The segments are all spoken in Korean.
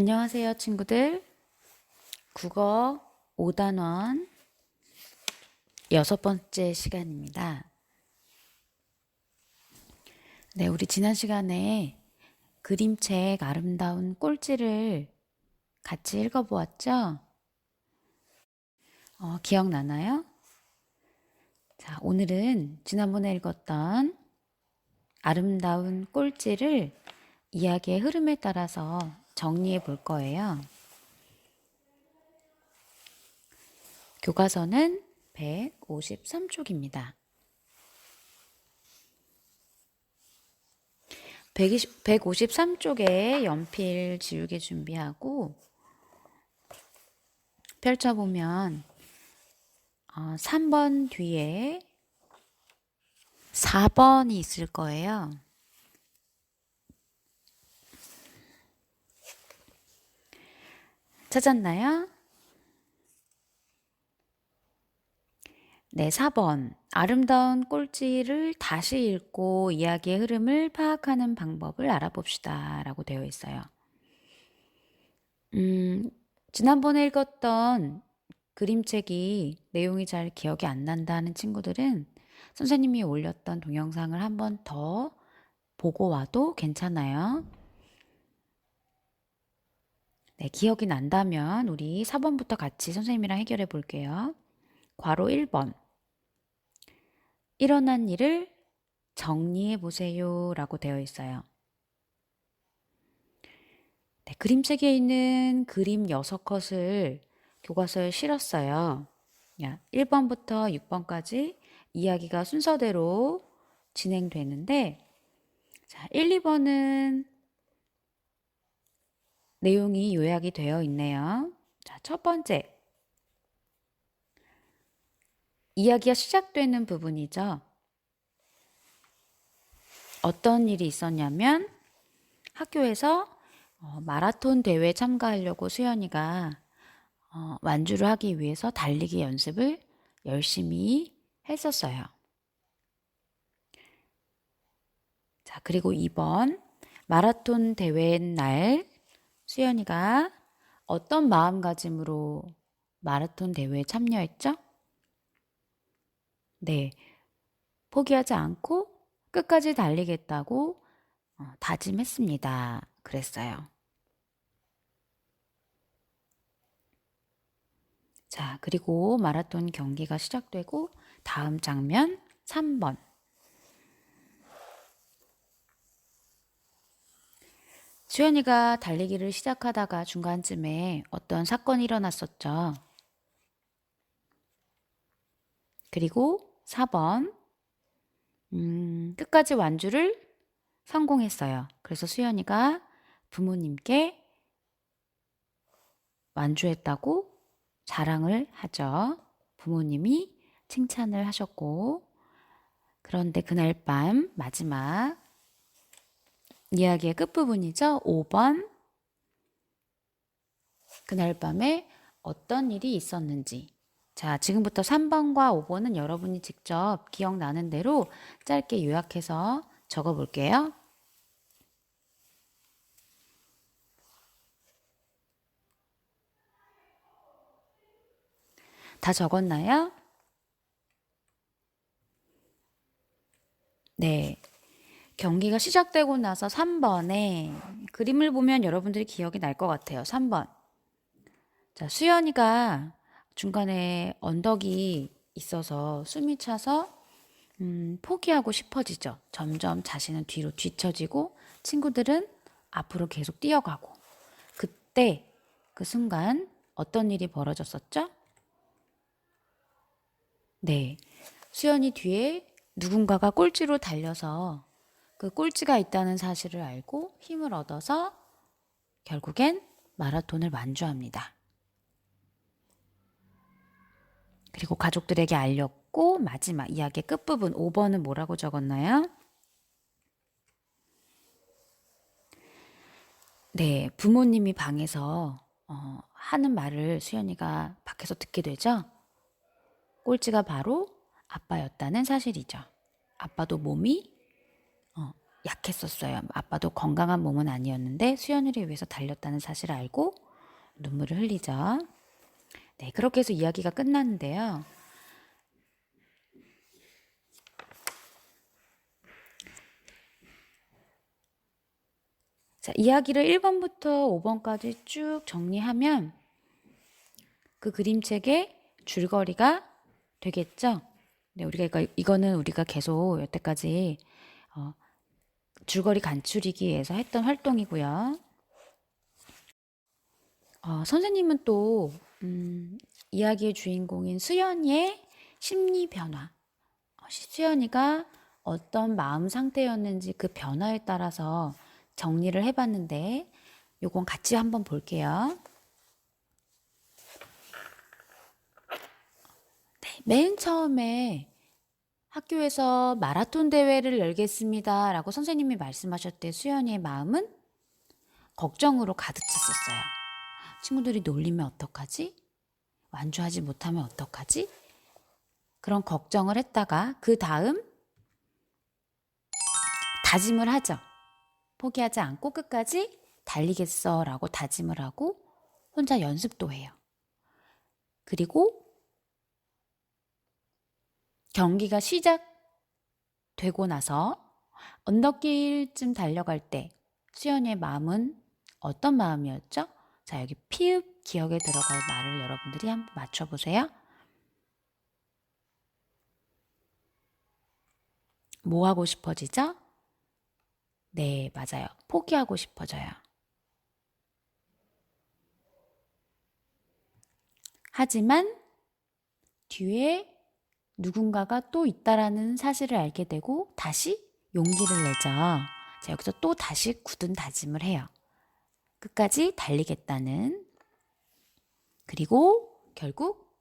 안녕하세요, 친구들. 국어 5단원 6번째 시간입니다. 네, 우리 지난 시간에 그림책 아름다운 꼴찌를 같이 읽어보았죠? 기억나나요? 자, 오늘은 지난번에 읽었던 아름다운 꼴찌를 이야기의 흐름에 따라서 정리해 볼 거예요. 교과서는 153쪽입니다. 153쪽에 연필 지우개 준비하고 펼쳐보면 3번 뒤에 4번이 있을 거예요. 찾았나요? 네, 4번. 아름다운 꼴찌를 다시 읽고 이야기의 흐름을 파악하는 방법을 알아봅시다. 라고 되어 있어요. 지난번에 읽었던 그림책이 내용이 잘 기억이 안 난다 하는 친구들은 선생님이 올렸던 동영상을 한 번 더 보고 와도 괜찮아요. 네, 기억이 난다면 우리 4번부터 같이 선생님이랑 해결해 볼게요. 괄호 1번. 일어난 일을 정리해 보세요 라고 되어 있어요. 네, 그림책에 있는 그림 6컷을 교과서에 실었어요. 1번부터 6번까지 이야기가 순서대로 진행되는데, 자, 1, 2번은 내용이 요약이 되어 있네요. 자, 첫 번째. 이야기가 시작되는 부분이죠. 어떤 일이 있었냐면 학교에서 마라톤 대회에 참가하려고 수연이가 완주를 하기 위해서 달리기 연습을 열심히 했었어요. 자, 그리고 2번 마라톤 대회 날 수연이가 어떤 마음가짐으로 마라톤 대회에 참여했죠? 네, 포기하지 않고 끝까지 달리겠다고 다짐했습니다. 그랬어요. 자, 그리고 마라톤 경기가 시작되고 다음 장면 3번. 수연이가 달리기를 시작하다가 중간쯤에 어떤 사건이 일어났었죠. 그리고 4번. 끝까지 완주를 성공했어요. 그래서 수연이가 부모님께 완주했다고 자랑을 하죠. 부모님이 칭찬을 하셨고, 그런데 그날 밤 마지막 이야기의 끝부분이죠. 5번. 그날 밤에 어떤 일이 있었는지. 자, 지금부터 3번과 5번은 여러분이 직접 기억나는 대로 짧게 요약해서 적어 볼게요. 다 적었나요? 네. 경기가 시작되고 나서 3번에 그림을 보면 여러분들이 기억이 날 것 같아요. 3번. 자, 수연이가 중간에 언덕이 있어서 숨이 차서 포기하고 싶어지죠. 점점 자신은 뒤로 뒤처지고 친구들은 앞으로 계속 뛰어가고. 그때 그 순간 어떤 일이 벌어졌었죠? 네. 수연이 뒤에 누군가가 꼴찌로 달려서 그 꼴찌가 있다는 사실을 알고 힘을 얻어서 결국엔 마라톤을 완주합니다. 그리고 가족들에게 알렸고 마지막 이야기의 끝부분 5번은 뭐라고 적었나요? 네, 부모님이 방에서 하는 말을 수연이가 밖에서 듣게 되죠. 꼴찌가 바로 아빠였다는 사실이죠. 아빠도 몸이 약했었어요. 아빠도 건강한 몸은 아니었는데 수연이를 위해서 달렸다는 사실을 알고 눈물을 흘리죠. 네, 그렇게 해서 이야기가 끝났는데요. 자, 이야기를 1번부터 5번까지 쭉 정리하면 그 그림책의 줄거리가 되겠죠? 네, 이거는 우리가 계속 여태까지 줄거리 간추리기 위해서 했던 활동이고요. 선생님은 또 이야기의 주인공인 수연이의 심리 변화, 수연이가 어떤 마음 상태였는지 그 변화에 따라서 정리를 해봤는데 요건 같이 한번 볼게요. 네, 맨 처음에 학교에서 마라톤 대회를 열겠습니다 라고 선생님이 말씀하셨을 때 수연이의 마음은 걱정으로 가득 찼었어요. 친구들이 놀리면 어떡하지? 완주하지 못하면 어떡하지? 그런 걱정을 했다가 그 다음 다짐을 하죠. 포기하지 않고 끝까지 달리겠어 라고 다짐을 하고 혼자 연습도 해요. 그리고 경기가 시작되고 나서 언덕길쯤 달려갈 때 수연이의 마음은 어떤 마음이었죠? 자, 여기 피읍 기억에 들어갈 말을 여러분들이 한번 맞춰보세요. 뭐 하고 싶어지죠? 네, 맞아요. 포기하고 싶어져요. 하지만 뒤에 누군가가 또 있다라는 사실을 알게 되고 다시 용기를 내죠. 자, 여기서 또 다시 굳은 다짐을 해요. 끝까지 달리겠다는. 그리고 결국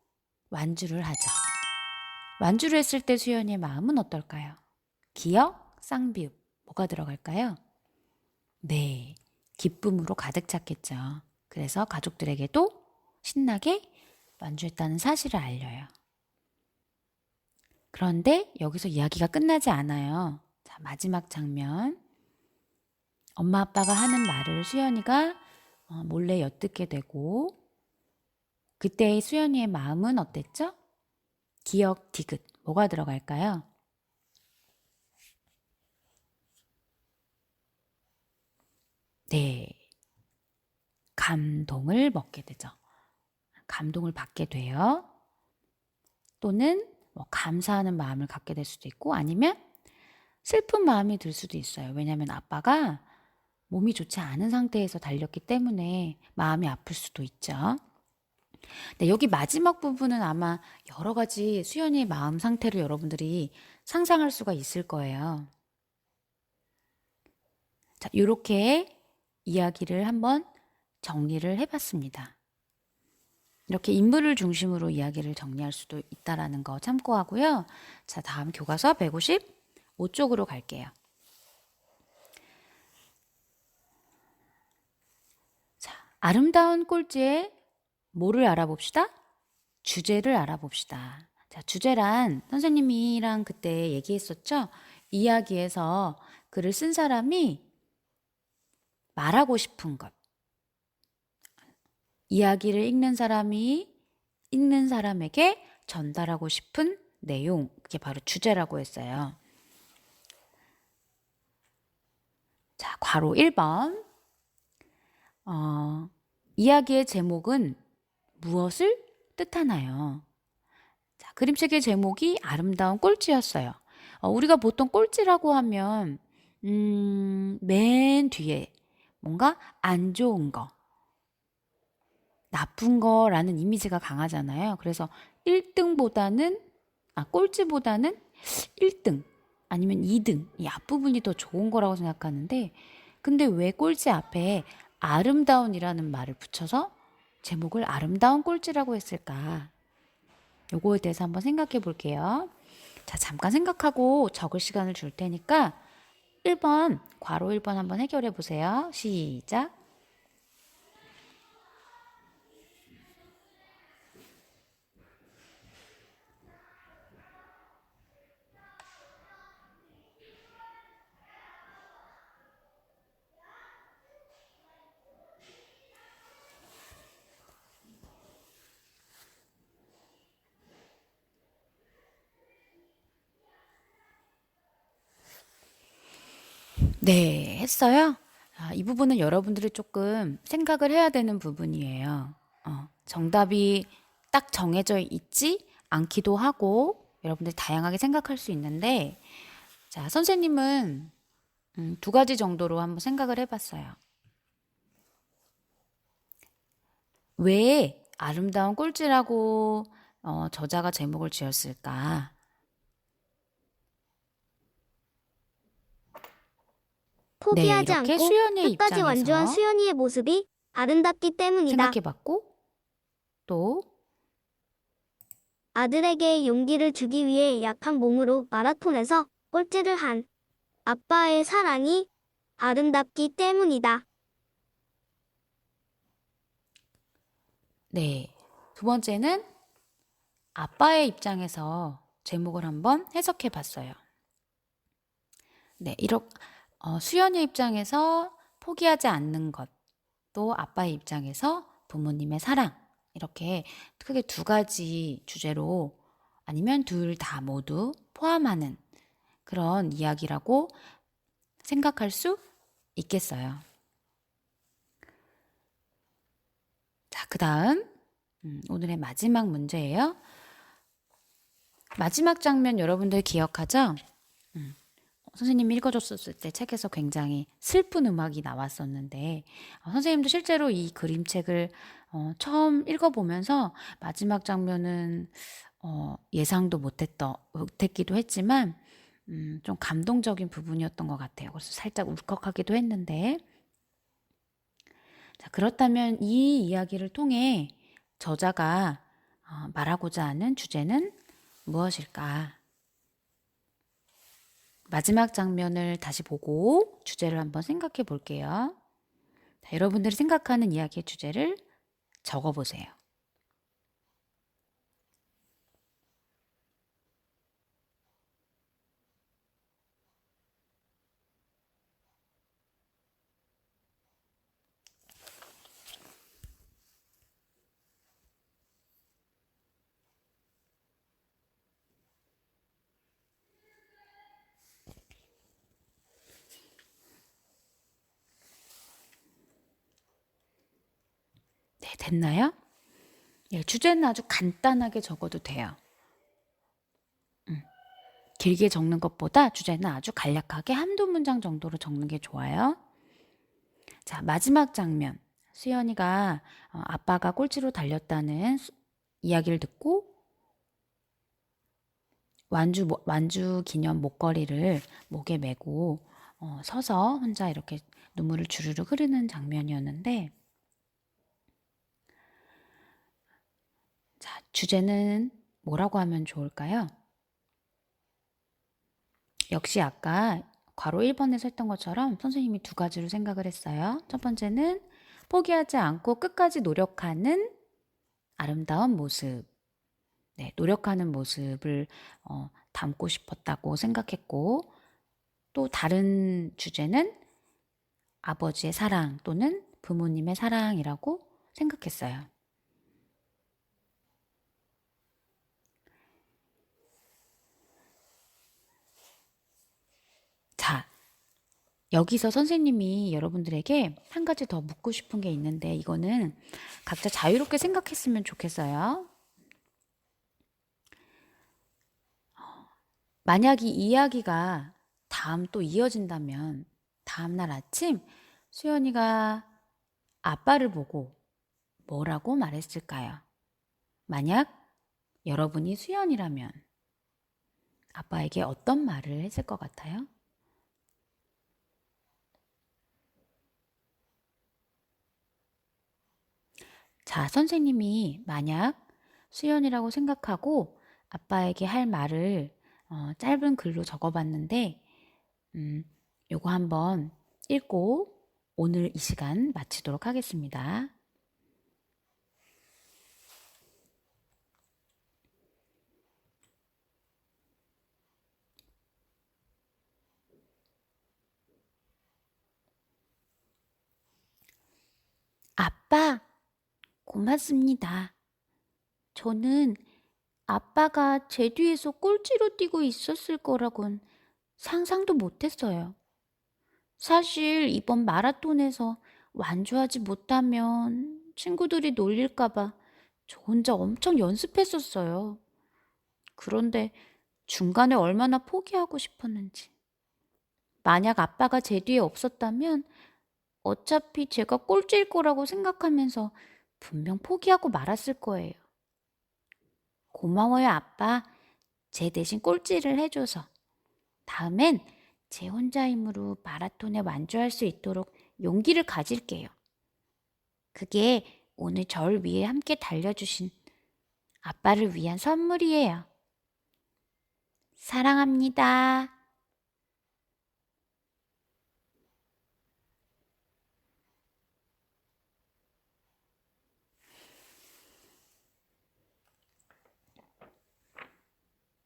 완주를 하죠. 완주를 했을 때 수연이의 마음은 어떨까요? 기억, 쌍비읍, 뭐가 들어갈까요? 네, 기쁨으로 가득 찼겠죠. 그래서 가족들에게도 신나게 완주했다는 사실을 알려요. 그런데 여기서 이야기가 끝나지 않아요. 자, 마지막 장면. 엄마 아빠가 하는 말을 수연이가 몰래 엿듣게 되고 그때의 수연이의 마음은 어땠죠? 기억, 디귿, 뭐가 들어갈까요? 네, 감동을 먹게 되죠. 감동을 받게 돼요. 또는 뭐 감사하는 마음을 갖게 될 수도 있고 아니면 슬픈 마음이 들 수도 있어요. 왜냐하면 아빠가 몸이 좋지 않은 상태에서 달렸기 때문에 마음이 아플 수도 있죠. 네, 여기 마지막 부분은 아마 여러 가지 수연이의 마음 상태를 여러분들이 상상할 수가 있을 거예요. 자, 이렇게 이야기를 한번 정리를 해봤습니다. 이렇게 인물을 중심으로 이야기를 정리할 수도 있다라는 거 참고하고요. 자, 다음 교과서 155쪽으로 갈게요. 자, 아름다운 꼴찌의 뭐를 알아봅시다? 주제를 알아봅시다. 자, 주제란 선생님이랑 그때 얘기했었죠? 이야기에서 글을 쓴 사람이 말하고 싶은 것. 이야기를 읽는 사람이 읽는 사람에게 전달하고 싶은 내용. 그게 바로 주제라고 했어요. 자, 괄호 1번. 이야기의 제목은 무엇을 뜻하나요? 자, 그림책의 제목이 아름다운 꼴찌였어요. 우리가 보통 꼴찌라고 하면 맨 뒤에 뭔가 안 좋은 거, 나쁜 거라는 이미지가 강하잖아요. 그래서 1등보다는 꼴찌보다는 1등 아니면 2등 이 앞부분이 더 좋은 거라고 생각하는데 근데 왜 꼴찌 앞에 아름다운이라는 말을 붙여서 제목을 아름다운 꼴찌라고 했을까? 요거에 대해서 한번 생각해 볼게요. 자, 잠깐 생각하고 적을 시간을 줄 테니까 1번, 괄호 1번 한번 해결해 보세요. 시작. 네, 했어요? 이 부분은 여러분들이 조금 생각을 해야 되는 부분이에요. 정답이 딱 정해져 있지 않기도 하고, 여러분들이 다양하게 생각할 수 있는데, 자, 선생님은 두 가지 정도로 한번 생각을 해봤어요. 왜 아름다운 꼴찌라고 저자가 제목을 지었을까? 네, 포기하지 이렇게 않고 수연이의 끝까지 완주한 입장에서 수연이의 모습이 아름답기 때문이다. 생각해봤고, 또, 아들에게 용기를 주기 위해 약한 몸으로 마라톤에서 꼴찌를 한 아빠의 사랑이 아름답기 때문이다. 네, 두 번째는 아빠의 입장에서 제목을 한번 해석해 봤어요. 네, 수연의 입장에서 포기하지 않는 것, 또 아빠의 입장에서 부모님의 사랑, 이렇게 크게 두 가지 주제로 아니면 둘 다 모두 포함하는 그런 이야기라고 생각할 수 있겠어요. 자, 그 다음, 오늘의 마지막 문제예요. 마지막 장면 여러분들 기억하죠? 선생님이 읽어줬었을 때 책에서 굉장히 슬픈 음악이 나왔었는데 선생님도 실제로 이 그림책을 처음 읽어보면서 마지막 장면은 예상도 못했기도 했지만 좀 감동적인 부분이었던 것 같아요. 그래서 살짝 울컥하기도 했는데 자, 그렇다면 이 이야기를 통해 저자가 말하고자 하는 주제는 무엇일까? 마지막 장면을 다시 보고 주제를 한번 생각해 볼게요. 자, 여러분들이 생각하는 이야기의 주제를 적어 보세요. 네, 됐나요? 예, 주제는 아주 간단하게 적어도 돼요. 길게 적는 것보다 주제는 아주 간략하게 한두 문장 정도로 적는 게 좋아요. 자, 마지막 장면. 수연이가 아빠가 꼴찌로 달렸다는 이야기를 듣고 완주 기념 목걸이를 목에 메고 서서 혼자 이렇게 눈물을 주르르 흐르는 장면이었는데 자, 주제는 뭐라고 하면 좋을까요? 역시 아까 괄호 1번에서 했던 것처럼 선생님이 두 가지로 생각을 했어요. 첫 번째는 포기하지 않고 끝까지 노력하는 아름다운 모습. 네, 노력하는 모습을 담고 싶었다고 생각했고 또 다른 주제는 아버지의 사랑 또는 부모님의 사랑이라고 생각했어요. 자, 여기서 선생님이 여러분들에게 한 가지 더 묻고 싶은 게 있는데 이거는 각자 자유롭게 생각했으면 좋겠어요. 만약 이 이야기가 다음 또 이어진다면 다음 날 아침 수연이가 아빠를 보고 뭐라고 말했을까요? 만약 여러분이 수연이라면 아빠에게 어떤 말을 했을 것 같아요? 자, 선생님이 만약 수연이라고 생각하고 아빠에게 할 말을 짧은 글로 적어봤는데, 요거 한번 읽고 오늘 이 시간 마치도록 하겠습니다. 아빠, 고맙습니다. 저는 아빠가 제 뒤에서 꼴찌로 뛰고 있었을 거라곤 상상도 못했어요. 사실 이번 마라톤에서 완주하지 못하면 친구들이 놀릴까 봐 저 혼자 엄청 연습했었어요. 그런데 중간에 얼마나 포기하고 싶었는지. 만약 아빠가 제 뒤에 없었다면 어차피 제가 꼴찌일 거라고 생각하면서 분명 포기하고 말았을 거예요. 고마워요, 아빠. 제 대신 꼴찌를 해줘서. 다음엔 제 혼자 힘으로 마라톤에 완주할 수 있도록 용기를 가질게요. 그게 오늘 절 위해 함께 달려주신 아빠를 위한 선물이에요. 사랑합니다.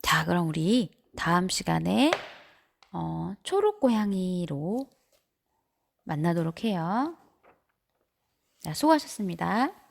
자, 그럼 우리 다음 시간에 초록 고양이로 만나도록 해요. 자, 수고하셨습니다.